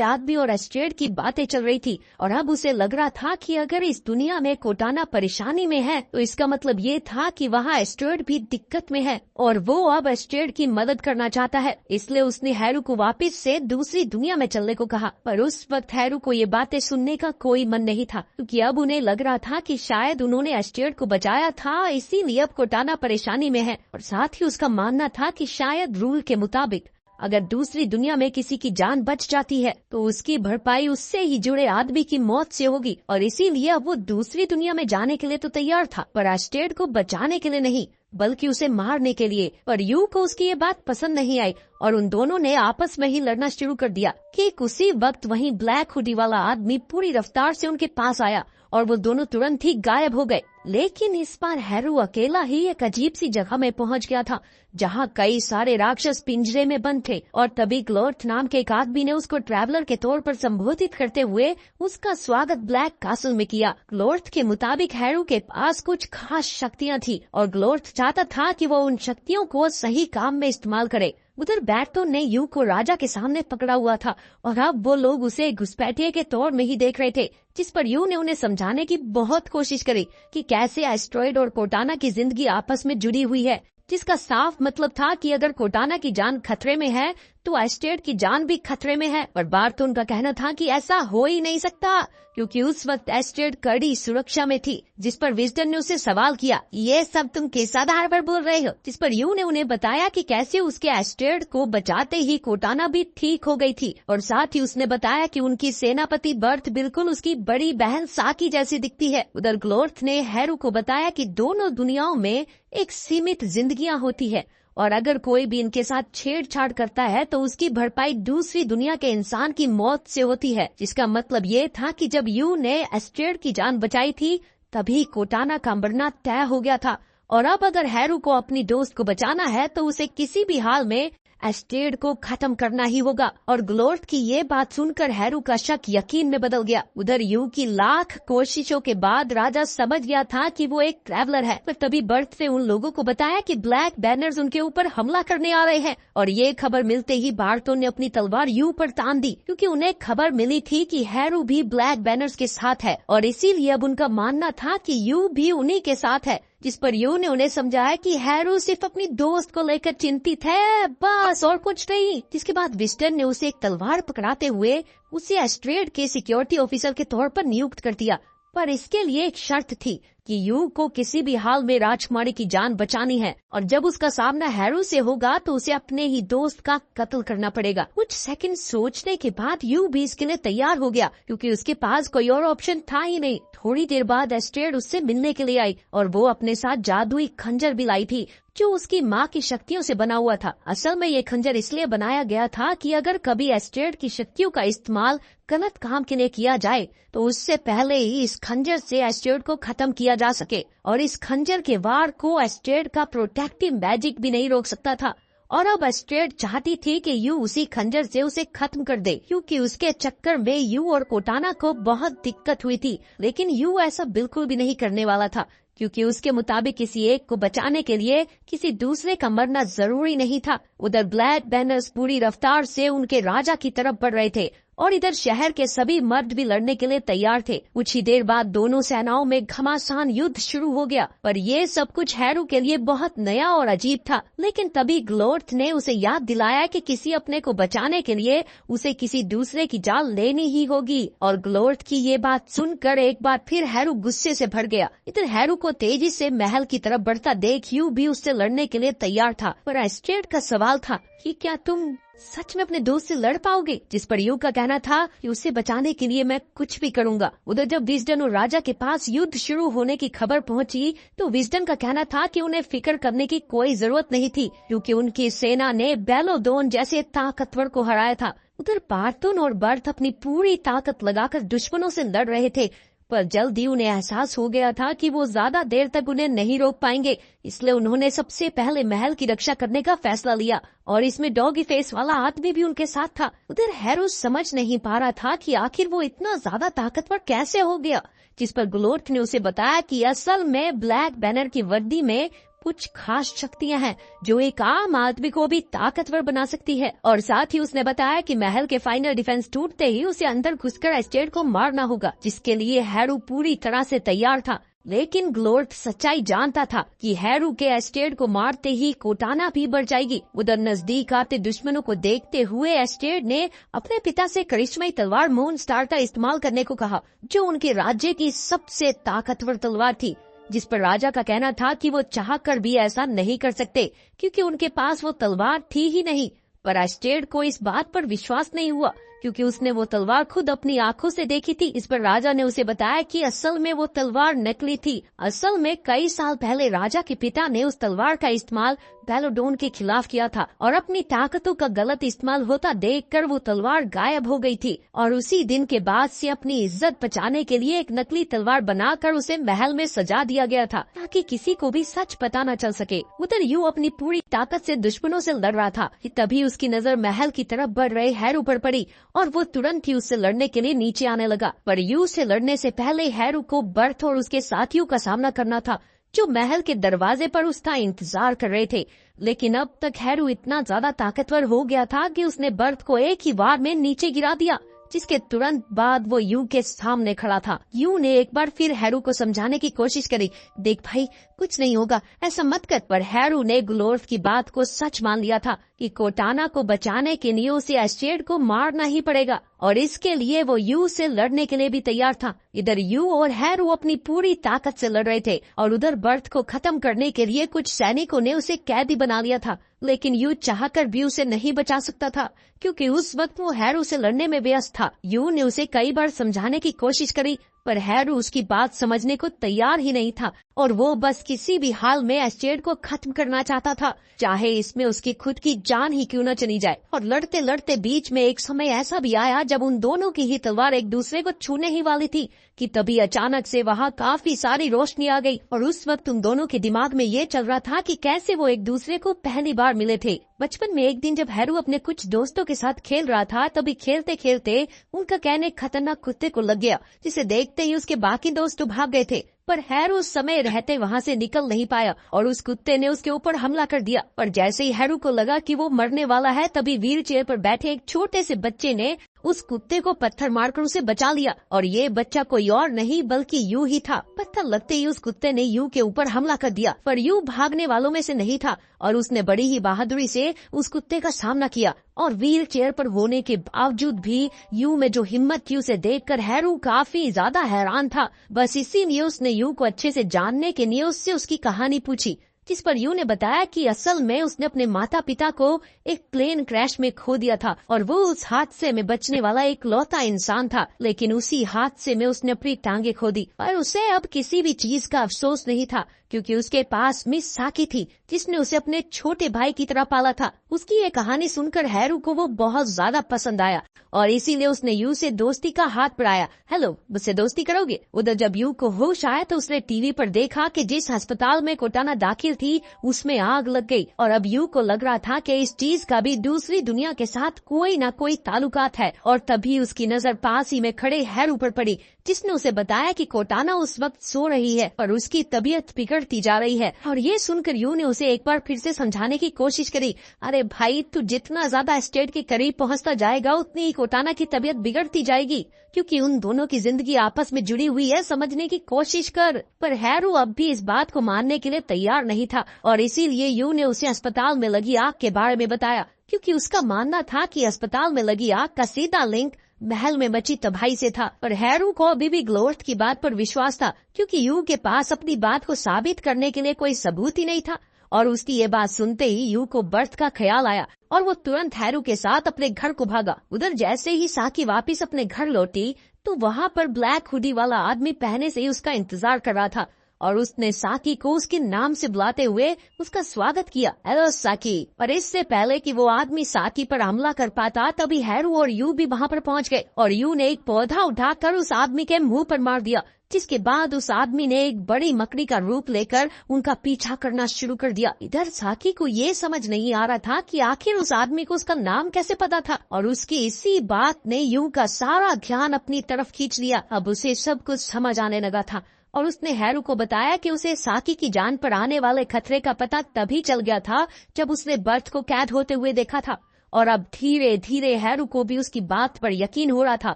आदमी और एस्टेड की बातें चल रही थी, और अब उसे लग रहा था कि अगर इस दुनिया में कोटाना परेशानी में है तो इसका मतलब ये था कि वहाँ एस्टेड भी दिक्कत में है और वो अब एस्टेड की मदद करना चाहता है। इसलिए उसने हैरू को वापस से दूसरी दुनिया में चलने को कहा। पर उस वक्त हैरू को ये बातें सुनने का कोई मन नहीं था, क्योंकि अब उन्हें लग रहा था कि शायद उन्होंने एस्टेड को बचाया था, इसीलिए अब कोटाना परेशानी में है। और साथ ही उसका मानना था कि शायद रूल के मुताबिक अगर दूसरी दुनिया में किसी की जान बच जाती है तो उसकी भरपाई उससे ही जुड़े आदमी की मौत से होगी, और इसीलिए अब वो दूसरी दुनिया में जाने के लिए तो तैयार था, पर एस्टेड को बचाने के लिए नहीं बल्कि उसे मारने के लिए। पर यू को उसकी ये बात पसंद नहीं आई और उन दोनों ने आपस में ही लड़ना शुरू कर दिया। ठीक उसी वक्त वहीं ब्लैक हुडी वाला आदमी पूरी रफ्तार से उनके पास आया और वो दोनों तुरंत ही गायब हो गए। लेकिन इस बार हैरू अकेला ही एक अजीब सी जगह में पहुंच गया था, जहां कई सारे राक्षस पिंजरे में बंद थे। और तभी ग्लोर्थ नाम के एक आदमी ने उसको ट्रैवलर के तौर पर संबोधित करते हुए उसका स्वागत ब्लैक कासल में किया। ग्लोर्थ के मुताबिक हैरू के पास कुछ खास शक्तियां थी और ग्लोर्थ चाहता था कि वो उन शक्तियों को सही काम में इस्तेमाल करे। उधर बैरटोन ने यू को राजा के सामने पकड़ा हुआ था और अब वो लोग उसे घुसपैठिए के तौर में ही देख रहे थे, जिस पर यू ने उन्हें समझाने की बहुत कोशिश करी कि कैसे एस्ट्रॉयड और कोटाना की जिंदगी आपस में जुड़ी हुई है, जिसका साफ मतलब था कि अगर कोटाना की जान खतरे में है तो एस्टेड की जान भी खतरे में है। पर बारटोन का कहना था कि ऐसा हो ही नहीं सकता, क्योंकि उस वक्त एस्टेड कड़ी सुरक्षा में थी। जिस पर विजडन ने उसे सवाल किया, ये सब तुम किस आधार पर बोल रहे हो? जिस पर यू ने उन्हें बताया कि कैसे उसके एस्टेड को बचाते ही कोटाना भी ठीक हो गई थी, और साथ ही उसने बताया कि उनकी सेनापति बर्थ बिल्कुल उसकी बड़ी बहन साकी जैसी दिखती है। उधर ग्लोर्थ ने हैरू को बताया कि दोनों दुनियाओं में एक सीमित जिंदगियां होती है और अगर कोई भी इनके साथ छेड़छाड़ करता है तो उसकी भरपाई दूसरी दुनिया के इंसान की मौत से होती है। जिसका मतलब ये था कि जब यू ने एस्टेड की जान बचाई थी तभी कोटाना का मरना तय हो गया था, और अब अगर हैरू को अपनी दोस्त को बचाना है तो उसे किसी भी हाल में एस्टेड को खत्म करना ही होगा। और ग्लोर्थ की ये बात सुनकर हैरू का शक यकीन में बदल गया। उधर यू की लाख कोशिशों के बाद राजा समझ गया था कि वो एक ट्रैवलर है, पर तभी बर्थ ने उन लोगों को बताया कि ब्लैक बैनर्स उनके ऊपर हमला करने आ रहे हैं। और ये खबर मिलते ही बारटोन ने अपनी तलवार यू पर तान दी, क्योंकि उन्हें खबर मिली थी कि हैरू भी ब्लैक बैनर्स के साथ है और इसीलिए अब उनका मानना था कि यू भी उन्हीं के साथ है। जिस पर यू ने उन्हें समझाया कि हैरू सिर्फ अपनी दोस्त को लेकर चिंतित है, बस और कुछ नहीं। जिसके बाद विस्टन ने उसे एक तलवार पकड़ाते हुए उसे एस्ट्रेड के सिक्योरिटी ऑफिसर के तौर पर नियुक्त कर दिया, पर इसके लिए एक शर्त थी कि यू को किसी भी हाल में राजकुमारी की जान बचानी है और जब उसका सामना हैरू से होगा तो उसे अपने ही दोस्त का कत्ल करना पड़ेगा। कुछ सेकंड सोचने के बाद यू भी इसके लिए तैयार हो गया क्योंकि उसके पास कोई और ऑप्शन था ही नहीं। थोड़ी देर बाद एस्ट्रेड उससे मिलने के लिए आई और वो अपने साथ जादुई खंजर भी लाई थी जो उसकी माँ की शक्तियों से बना हुआ था। असल में ये खंजर इसलिए बनाया गया था कि अगर कभी एस्ट्रेड की शक्तियों का इस्तेमाल गलत काम के लिए किया जाए तो उससे पहले ही इस खंजर से एस्ट्रेड को खत्म किया जा सके और इस खंजर के वार को एस्ट्रेड का प्रोटेक्टिव मैजिक भी नहीं रोक सकता था। और अब एस्ट्रेड चाहती थी कि यू उसी खंजर से उसे खत्म कर दे क्योंकि उसके चक्कर में यू और कोटाना को बहुत दिक्कत हुई थी। लेकिन यू ऐसा बिल्कुल भी नहीं करने वाला था क्योंकि उसके मुताबिक किसी एक को बचाने के लिए किसी दूसरे का मरना जरूरी नहीं था। उधर ब्लैक बैनर्स पूरी रफ्तार से उनके राजा की तरफ बढ़ रहे थे और इधर शहर के सभी मर्द भी लड़ने के लिए तैयार थे। कुछ ही देर बाद दोनों सेनाओं में घमासान युद्ध शुरू हो गया पर ये सब कुछ हैरू के लिए बहुत नया और अजीब था। लेकिन तभी ग्लोर्थ ने उसे याद दिलाया कि किसी अपने को बचाने के लिए उसे किसी दूसरे की जान लेनी ही होगी और ग्लोर्थ की ये बात सुनकर एक बार फिर हैरू गुस्से से भर गया। इधर हैरू को तेजी से महल की तरफ बढ़ता देख यू भी उससे लड़ने के लिए तैयार था पर एस्ट्रेड का सवाल था कि क्या तुम सच में अपने दोस्त से लड़ पाओगे, जिस पर यू का कहना था कि उसे बचाने के लिए मैं कुछ भी करूंगा। उधर जब विजडन और राजा के पास युद्ध शुरू होने की खबर पहुंची तो विजडन का कहना था कि उन्हें फिक्र करने की कोई जरूरत नहीं थी क्योंकि उनकी सेना ने बेलोडोन जैसे ताकतवर को हराया था। उधर पार्थोन और बर्थ अपनी पूरी ताकत लगाकर दुश्मनों से लड़ रहे थे पर जल्द ही उन्हें एहसास हो गया था कि वो ज्यादा देर तक उन्हें नहीं रोक पाएंगे, इसलिए उन्होंने सबसे पहले महल की रक्षा करने का फैसला लिया और इसमें डॉगी फेस वाला आदमी भी उनके साथ था। उधर हैरू समझ नहीं पा रहा था कि आखिर वो इतना ज्यादा ताकतवर कैसे हो गया, जिस पर ग्लोर्थ ने उसे बताया कि असल में ब्लैक बैनर की वर्दी में कुछ खास शक्तियां हैं जो एक आम आदमी को भी ताकतवर बना सकती है। और साथ ही उसने बताया कि महल के फाइनल डिफेंस टूटते ही उसे अंदर घुसकर एस्ट्रेड को मारना होगा, जिसके लिए हैरू पूरी तरह से तैयार था। लेकिन ग्लोर्थ सच्चाई जानता था कि हैरू के एस्ट्रेड को मारते ही कोटाना भी बढ़ जाएगी। उधर नजदीक आते दुश्मनों को देखते हुए एस्ट्रेड ने अपने पिता से करिश्माई तलवार मून स्टार का इस्तेमाल करने को कहा जो उनके राज्य की सबसे ताकतवर तलवार थी, जिस पर राजा का कहना था कि वो चाहकर भी ऐसा नहीं कर सकते क्योंकि उनके पास वो तलवार थी ही नहीं। पर एस्ट्रेड को इस बात पर विश्वास नहीं हुआ क्योंकि उसने वो तलवार खुद अपनी आंखों से देखी थी। इस पर राजा ने उसे बताया कि असल में वो तलवार नकली थी। असल में कई साल पहले राजा के पिता ने उस तलवार का इस्तेमाल बेलोडोन के खिलाफ किया था और अपनी ताकतों का गलत इस्तेमाल होता देखकर वो तलवार गायब हो गई थी और उसी दिन के बाद से अपनी इज्जत बचाने के लिए एक नकली तलवार बनाकर उसे महल में सजा दिया गया था ताकि किसी को भी सच पता न चल सके। उधर यू अपनी पूरी ताकत से दुश्मनों से लड़ रहा था कि तभी उसकी नजर महल की तरफ बढ़ रहे हैरू पर पड़ी और वो तुरंत ही उससे लड़ने के लिए नीचे आने लगा। पर यू से लड़ने से पहले हैरू को बर्थ और उसके साथियों का सामना करना था जो महल के दरवाजे पर उसका इंतजार कर रहे थे। लेकिन अब तक हैरू इतना ज्यादा ताकतवर हो गया था कि उसने बर्थ को एक ही वार में नीचे गिरा दिया, जिसके तुरंत बाद वो यू के सामने खड़ा था। यू ने एक बार फिर हैरू को समझाने की कोशिश करी, देख भाई कुछ नहीं होगा, ऐसा मत कर। पर हैरू ने ग्लोर्थ की बात को सच मान लिया था कि कोटाना को बचाने के लिए उसे एस्ट्रेड को मारना ही पड़ेगा और इसके लिए वो यू से लड़ने के लिए भी तैयार था। इधर यू और हैरू अपनी पूरी ताकत से लड़ रहे थे और उधर बर्थ को खत्म करने के लिए कुछ सैनिकों ने उसे कैदी बना लिया था। लेकिन यू चाहकर भी उसे नहीं बचा सकता था क्योंकि उस वक्त वो हैरू से लड़ने में व्यस्त था। यू ने उसे कई बार समझाने की कोशिश करी पर हैरू उसकी बात समझने को तैयार ही नहीं था और वो बस किसी भी हाल में एस्ट्रेड को खत्म करना चाहता था, चाहे इसमें उसकी खुद की जान ही क्यों न चली जाए। और लड़ते लड़ते बीच में एक समय ऐसा भी आया जब उन दोनों की ही तलवार एक दूसरे को छूने ही वाली थी कि तभी अचानक से वहाँ काफी सारी रोशनी आ गई और उस वक्त उन दोनों के दिमाग में ये चल रहा था कि कैसे वो एक दूसरे को पहली बार मिले थे। बचपन में एक दिन जब हैरू अपने कुछ दोस्तों के साथ खेल रहा था तभी खेलते खेलते उनका कहने खतरनाक कुत्ते को लग गया, जिसे देखते ही उसके बाकी दोस्त भाग गए थे। पर हैरू उस समय रहते वहाँ से निकल नहीं पाया और उस कुत्ते ने उसके ऊपर हमला कर दिया। और जैसे ही हैरू को लगा कि वो मरने वाला है तभी व्हील चेयर पर बैठे एक छोटे से बच्चे ने उस कुत्ते को पत्थर मारकर उसे बचा लिया और ये बच्चा कोई और नहीं बल्कि यू ही था। पत्थर पता लगते ही उस कुत्ते ने यू के ऊपर हमला कर दिया, पर यू भागने वालों में से नहीं था और उसने बड़ी ही बहादुरी से उस कुत्ते का सामना किया। और व्हील चेयर पर होने के बावजूद भी यू में जो हिम्मत थी उसे देखकर हैरू काफी ज्यादा हैरान था। बस इसीलिए उसने यू को अच्छे से जानने के लिए उससे उसकी कहानी पूछी, जिस पर यू ने बताया कि असल में उसने अपने माता पिता को एक प्लेन क्रैश में खो दिया था और वो उस हादसे में बचने वाला एक लौता इंसान था, लेकिन उसी हादसे में उसने अपनी टांगे खो दी। पर उसे अब किसी भी चीज का अफसोस नहीं था, क्योंकि उसके पास मिस साकी थी जिसने उसे अपने छोटे भाई की तरह पाला था। उसकी ये कहानी सुनकर हैरू को वो बहुत ज्यादा पसंद आया और इसीलिए उसने यू से दोस्ती का हाथ बढ़ाया। हेलो, मुझसे दोस्ती करोगे? उधर जब यू को होश आया तो उसने टीवी पर देखा कि जिस अस्पताल में कोटाना दाखिल थी उसमें आग लग गई और अब यू को लग रहा था कि इस चीज का भी दूसरी दुनिया के साथ कोई न कोई ताल्लुकात है। और तभी उसकी नजर पास ही में खड़े हैरू पर पड़ी, जिसने उसे बताया कि कोटाना उस वक्त सो रही है और उसकी तबीयत बिगड़ती जा रही है। और ये सुनकर यू ने उसे एक बार फिर से समझाने की कोशिश करी, अरे भाई, तू जितना ज्यादा एस्टेट के करीब पहुंचता जाएगा उतनी ही कोटाना की तबीयत बिगड़ती जाएगी, क्योंकि उन दोनों की जिंदगी आपस में जुड़ी हुई है, समझने की कोशिश कर। पर हैरू अब भी इस बात को मानने के लिए तैयार नहीं था और इसीलिए यू ने उसे अस्पताल में लगी आग के बारे में बताया, क्योंकि उसका मानना था कि अस्पताल में लगी आग का सीधा लिंक महल में मची तबाही से था। पर हैरू को अभी भी ग्लोर्थ की बात पर विश्वास था, क्योंकि यू के पास अपनी बात को साबित करने के लिए कोई सबूत ही नहीं था। और उसकी ये बात सुनते ही यू को बर्थ का ख्याल आया और वो तुरंत हैरू के साथ अपने घर को भागा। उधर जैसे ही साकी वापस अपने घर लौटी तो वहाँ पर ब्लैक हुडी वाला आदमी पहले से ही उसका इंतजार कर रहा था और उसने साकी को उसके नाम से बुलाते हुए उसका स्वागत किया, हेलो साकी। पर इससे पहले कि वो आदमी साकी पर हमला कर पाता तभी हैरू और यू भी वहाँ पर पहुँच गए और यू ने एक पौधा उठाकर उस आदमी के मुंह पर मार दिया, जिसके बाद उस आदमी ने एक बड़ी मकड़ी का रूप लेकर उनका पीछा करना शुरू कर दिया। इधर साकी को ये समझ नहीं आ रहा था कि आखिर उस आदमी को उसका नाम कैसे पता था और उसकी इसी बात ने यू का सारा ध्यान अपनी तरफ खींच लिया। अब उसे सब कुछ समझ आने लगा था और उसने हैरू को बताया कि उसे साकी की जान पर आने वाले खतरे का पता तभी चल गया था जब उसने बर्थ को कैद होते हुए देखा था। और अब धीरे धीरे हैरू को भी उसकी बात पर यकीन हो रहा था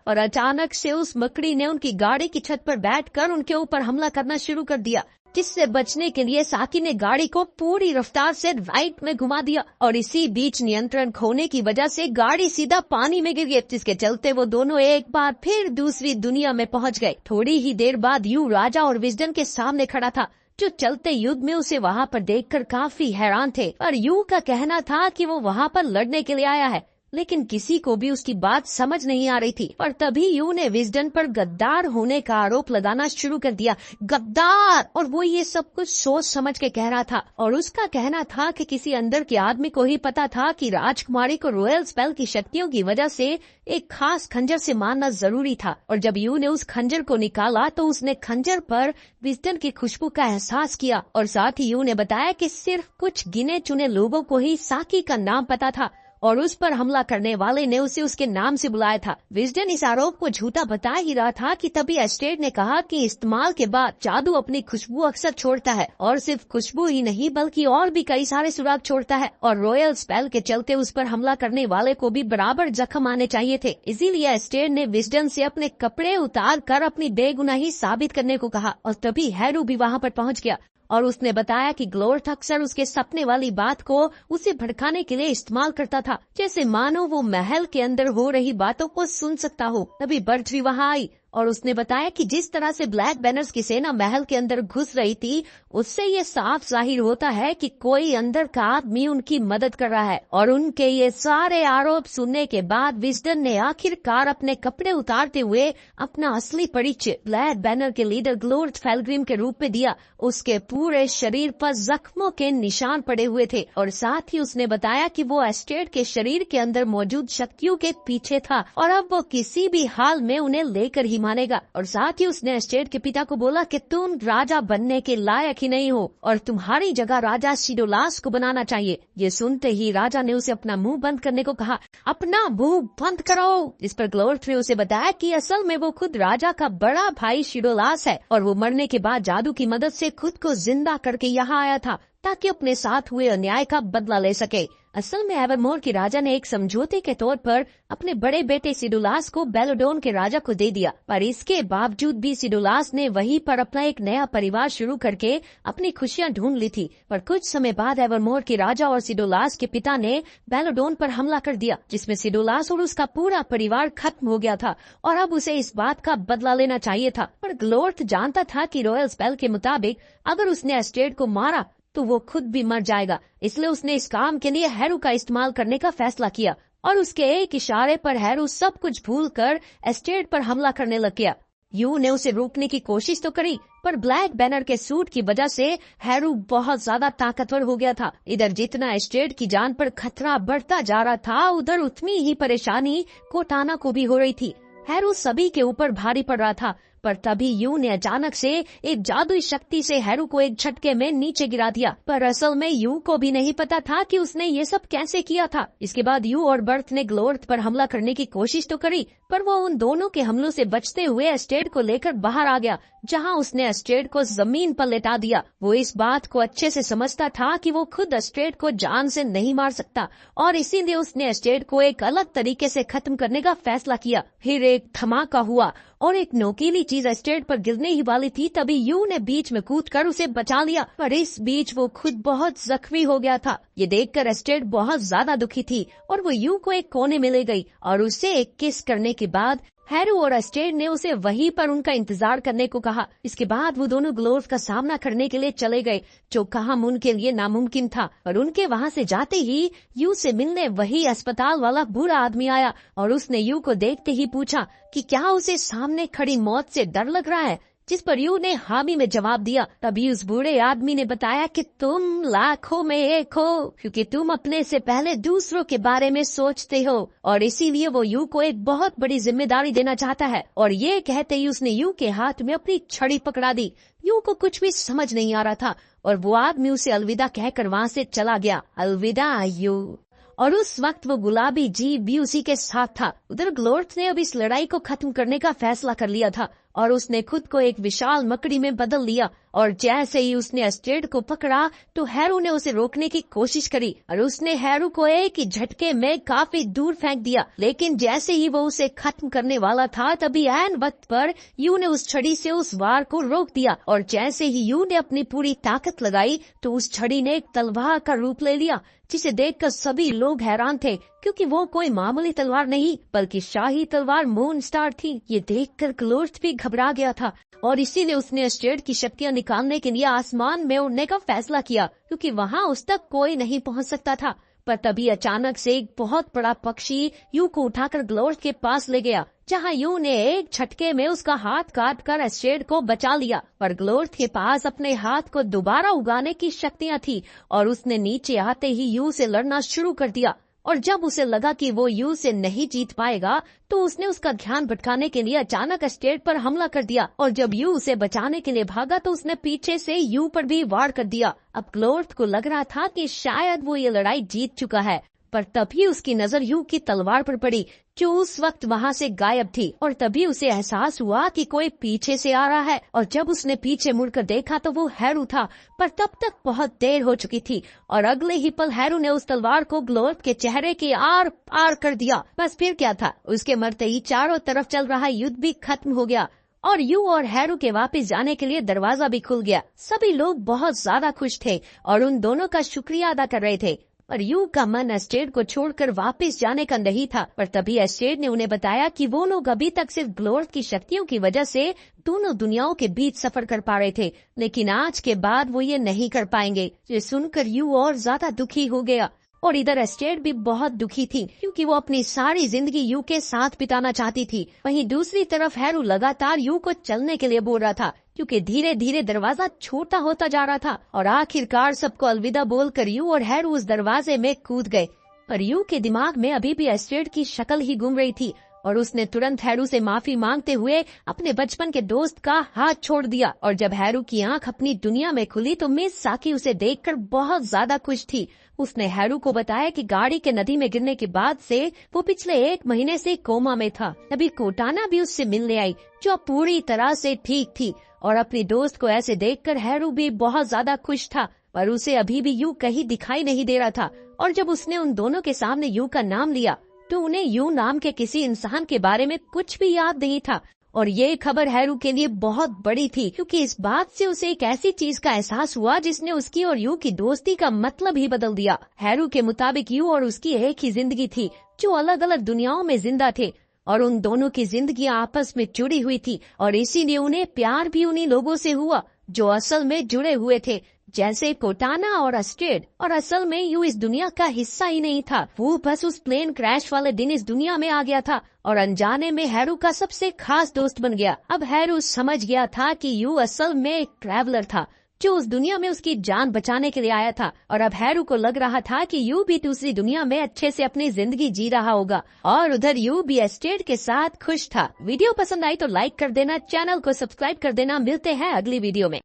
और अचानक से उस मकड़ी ने उनकी गाड़ी की छत पर बैठकर उनके ऊपर हमला करना शुरू कर दिया, जिससे बचने के लिए साकी ने गाड़ी को पूरी रफ्तार से राइट में घुमा दिया और इसी बीच नियंत्रण खोने की वजह से गाड़ी सीधा पानी में गिर गई, जिसके चलते वो दोनों एक बार फिर दूसरी दुनिया में पहुंच गए। थोड़ी ही देर बाद यू राजा और विजडन के सामने खड़ा था, जो चलते युद्ध में उसे वहाँ पर देखकर काफी हैरान थे। पर यू का कहना था कि वो वहाँ पर लड़ने के लिए आया है, लेकिन किसी को भी उसकी बात समझ नहीं आ रही थी। पर तभी यू ने विजडन पर गद्दार होने का आरोप लगाना शुरू कर दिया, गद्दार। और वो ये सब कुछ सोच समझ के कह रहा था और उसका कहना था कि किसी अंदर के आदमी को ही पता था कि राजकुमारी को रॉयल स्पेल की शक्तियों की वजह से एक खास खंजर से मारना जरूरी था। और जब यू ने उस खंजर को निकाला तो उसने खंजर पर विजडन की खुशबू का एहसास किया और साथ ही यू ने बताया कि सिर्फ कुछ गिने चुने लोगों को ही साकी का नाम पता था और उस पर हमला करने वाले ने उसे उसके नाम से बुलाया था। विजडन इस आरोप को झूठा बता ही रहा था कि तभी एस्टेड ने कहा कि इस्तेमाल के बाद जादू अपनी खुशबू अक्सर छोड़ता है और सिर्फ खुशबू ही नहीं बल्कि और भी कई सारे सुराग छोड़ता है और रॉयल स्पेल के चलते उस पर हमला करने वाले को भी बराबर जख्म आने चाहिए थे। इसीलिए एस्टेड ने विजडन से अपने कपड़े उतार कर अपनी बेगुनाही साबित करने को कहा और तभी हैरू भी वहाँ पर पहुँच गया और उसने बताया कि ग्लोर्थ अक्सर उसके सपने वाली बात को उसे भड़काने के लिए इस्तेमाल करता था, जैसे मानो वो महल के अंदर हो रही बातों को सुन सकता हो। तभी बर्थ भी वहाँ आई और उसने बताया कि जिस तरह से ब्लैक बैनर्स की सेना महल के अंदर घुस रही थी उससे ये साफ जाहिर होता है कि कोई अंदर का आदमी उनकी मदद कर रहा है। और उनके ये सारे आरोप सुनने के बाद विजडन ने आखिरकार अपने कपड़े उतारते हुए अपना असली परिचय ब्लैक बैनर के लीडर ग्लोर्थ फेलग्रिम के रूप में दिया। उसके पूरे शरीर पर जख्मों के निशान पड़े हुए थे और साथ ही उसने बताया कि वो एस्टेड के शरीर के अंदर मौजूद शक्तियों के पीछे था और अब वो किसी भी हाल में उन्हें लेकर ही मानेगा। और साथ ही उसने एस्टेड के पिता को बोला कि तुम राजा बनने के लायक ही नहीं हो और तुम्हारी जगह राजा शिडोलास को बनाना चाहिए। ये सुनते ही राजा ने उसे अपना मुंह बंद करने को कहा, अपना मुंह बंद करो। इस पर ग्लोर्थ ने उसे बताया कि असल में वो खुद राजा का बड़ा भाई शिडोलास है और वो मरने के बाद जादू की मदद से खुद को जिंदा करके यहाँ आया था ताकि अपने साथ हुए अन्याय का बदला ले सके। असल में एवरमोर के राजा ने एक समझौते के तौर पर अपने बड़े बेटे सिडुलास को बेलोडोन के राजा को दे दिया, पर इसके बावजूद भी सिडुलास ने वहीं पर अपना एक नया परिवार शुरू करके अपनी खुशियां ढूंढ ली थी। पर कुछ समय बाद एवरमोर के राजा और सिडुलास के पिता ने बेलोडोन पर हमला कर दिया, जिसमें सिडुलास और उसका पूरा परिवार खत्म हो गया था और अब उसे इस बात का बदला लेना चाहिए था। पर ग्लोर्थ जानता था कि रॉयल स्पेल के मुताबिक अगर उसने एस्टेड को मारा तो वो खुद भी मर जाएगा, इसलिए उसने इस काम के लिए हैरू का इस्तेमाल करने का फैसला किया और उसके एक इशारे पर हैरू सब कुछ भूलकर एस्टेड पर हमला करने लग गया। यू ने उसे रोकने की कोशिश तो करी, पर ब्लैक बैनर के सूट की वजह से हैरू बहुत ज्यादा ताकतवर हो गया था। इधर जितना एस्टेड की जान पर खतरा बढ़ता जा रहा था, उधर उतनी ही परेशानी कोटाना को भी हो रही थी। हैरू सभी के ऊपर भारी पड़ रहा था, पर तभी यू ने अचानक से एक जादुई शक्ति से हैरू को एक झटके में नीचे गिरा दिया। पर असल में यू को भी नहीं पता था कि उसने ये सब कैसे किया था। इसके बाद यू और बर्थ ने ग्लोर्थ पर हमला करने की कोशिश तो करी, पर वो उन दोनों के हमलों से बचते हुए एस्टेड को लेकर बाहर आ गया, जहां उसने एस्टेड को जमीन पर लेटा दिया। वो इस बात को अच्छे से समझता था कि वो खुद एस्टेड को जान से नहीं मार सकता और इसीलिए उसने एस्टेड को एक अलग तरीके से खत्म करने का फैसला किया। फिर एक धमाका हुआ और एक नोकीली चीज एस्टेड पर गिरने ही वाली थी, तभी यू ने बीच में कूदकर उसे बचा लिया, पर इस बीच वो खुद बहुत जख्मी हो गया था। ये देखकर एस्टेड बहुत ज्यादा दुखी थी और वो यू को एक कोने में ले गई और उससे एक किस करने के बाद हैरू और एस्टेड ने उसे वहीं पर उनका इंतजार करने को कहा। इसके बाद वो दोनों ग्लोर्थ का सामना करने के लिए चले गए, जो काम उनके लिए नामुमकिन था। और उनके वहां से जाते ही यू से मिलने वही अस्पताल वाला बुरा आदमी आया और उसने यू को देखते ही पूछा कि क्या उसे सामने खड़ी मौत से डर लग रहा है, जिस पर यू ने हामी में जवाब दिया। तभी उस बूढ़े आदमी ने बताया कि तुम लाखों में एक हो, क्योंकि तुम अपने से पहले दूसरों के बारे में सोचते हो और इसीलिए वो यू को एक बहुत बड़ी जिम्मेदारी देना चाहता है। और ये कहते ही उसने यू के हाथ में अपनी छड़ी पकड़ा दी। यू को कुछ भी समझ नहीं आ रहा था और वो आदमी उसे अलविदा कहकर वहाँ से चला गया। अलविदा यू। और उस वक्त वो गुलाबी जीव भी उसी के साथ था। उधर ग्लोर्थ ने अब इस लड़ाई को खत्म करने का फैसला कर लिया था और उसने खुद को एक विशाल मकड़ी में बदल लिया और जैसे ही उसने एस्टेड को पकड़ा तो हैरू ने उसे रोकने की कोशिश करी और उसने हैरू को एक ही झटके में काफी दूर फेंक दिया। लेकिन जैसे ही वो उसे खत्म करने वाला था, तभी ऐन वक्त पर यू ने उस छड़ी से उस वार को रोक दिया और जैसे ही यू ने अपनी पूरी ताकत लगाई तो उस छड़ी ने एक तलवार का रूप ले लिया, जिसे देखकर सभी लोग हैरान थे, क्योंकि वो कोई मामूली तलवार नहीं बल्कि शाही तलवार मून स्टार थी। ये देखकर ग्लोर्थ भी घबरा गया था और इसीलिए उसने एस्टेड की शक्तियां निकालने के लिए आसमान में उड़ने का फैसला किया, क्योंकि वहां उस तक कोई नहीं पहुंच सकता था। पर तभी अचानक से एक बहुत बड़ा पक्षी यू को उठाकर ग्लोर्थ के पास ले गया, जहां यू ने एक झटके में उसका हाथ काट कर एस्टेड को बचा लिया। पर ग्लोर्थ के पास अपने हाथ को दोबारा उगाने की शक्तियां थी और उसने नीचे आते ही यू से लड़ना शुरू कर दिया। और जब उसे लगा कि वो यू से नहीं जीत पाएगा तो उसने उसका ध्यान भटकाने के लिए अचानक एस्टेड पर हमला कर दिया और जब यू उसे बचाने के लिए भागा तो उसने पीछे से यू पर भी वार कर दिया। अब ग्लोर्थ को लग रहा था कि शायद वो ये लड़ाई जीत चुका है, पर तभी उसकी नजर यू की तलवार पर पड़ी, जो उस वक्त वहाँ से गायब थी। और तभी उसे एहसास हुआ कि कोई पीछे से आ रहा है और जब उसने पीछे मुड़कर देखा तो वो हैरू था, पर तब तक बहुत देर हो चुकी थी और अगले ही पल हैरू ने उस तलवार को ग्लोर्थ के चेहरे के आर पार कर दिया। बस फिर क्या था, उसके मरते ही चारों तरफ चल रहा युद्ध भी खत्म हो गया और यू और हैरू के वापस जाने के लिए दरवाजा भी खुल गया। सभी लोग बहुत ज्यादा खुश थे और उन दोनों का शुक्रिया अदा कर रहे थे, पर यू का मन एस्टेड को छोड़कर वापस जाने का नहीं था। पर तभी एस्टेड ने उन्हें बताया कि वो लोग अभी तक सिर्फ ग्लोर्थ की शक्तियों की वजह से दोनों दुनियाओं के बीच सफर कर पा रहे थे, लेकिन आज के बाद वो ये नहीं कर पाएंगे। ये सुनकर यू और ज्यादा दुखी हो गया और इधर एस्टेड भी बहुत दुखी थी, क्योंकि वो अपनी सारी जिंदगी यू के साथ बिताना चाहती थी। वहीं दूसरी तरफ हैरू लगातार यू को चलने के लिए बोल रहा था, क्योंकि धीरे धीरे दरवाजा छोटा होता जा रहा था और आखिरकार सबको अलविदा बोलकर यू और हैरू उस दरवाजे में कूद गए। पर यू के दिमाग में अभी भी एस्टेड की शक्ल ही घूम रही थी और उसने तुरंत हैरू से माफी मांगते हुए अपने बचपन के दोस्त का हाथ छोड़ दिया। और जब हैरू की आंख अपनी दुनिया में खुली तो मिस साकी उसे देखकर बहुत ज्यादा खुश थी। उसने हैरू को बताया कि गाड़ी के नदी में गिरने के बाद से वो पिछले 1 महीने से कोमा में था। अभी कोटाना भी उससे मिलने आई, जो पूरी तरह से ठीक थी और अपनी दोस्त को ऐसे देखकर हैरू भी बहुत ज्यादा खुश था। पर उसे अभी भी यू कहीं दिखाई नहीं दे रहा था। और जब उसने उन दोनों के सामने यू का नाम लिया तो उन्हें यू नाम के किसी इंसान के बारे में कुछ भी याद नहीं था। और ये खबर हैरू के लिए बहुत बड़ी थी, क्योंकि इस बात से उसे एक ऐसी चीज का एहसास हुआ जिसने उसकी और यू की दोस्ती का मतलब ही बदल दिया। हैरू के मुताबिक यू और उसकी एक ही जिंदगी थी, जो अलग अलग दुनियाओं में जिंदा थे, और उन दोनों की जिंदगी आपस में जुड़ी हुई थी, और इसीलिए उन्हें प्यार भी उन्हीं लोगों से हुआ जो असल में जुड़े हुए थे, जैसे कोटाना और अस्टेड। और असल में यू इस दुनिया का हिस्सा ही नहीं था, वो बस उस प्लेन क्रैश वाले दिन इस दुनिया में आ गया था और अनजाने में हैरू का सबसे खास दोस्त बन गया। अब हैरू समझ गया था कि यू असल में एक ट्रैवलर था जो उस दुनिया में उसकी जान बचाने के लिए आया था, और अब हैरू को लग रहा था कि यू भी दूसरी दुनिया में अच्छे से अपनी जिंदगी जी रहा होगा, और उधर यू भी एस्टेड के साथ खुश था। वीडियो पसंद आई तो लाइक कर देना, चैनल को सब्सक्राइब कर देना। मिलते हैं अगली वीडियो में।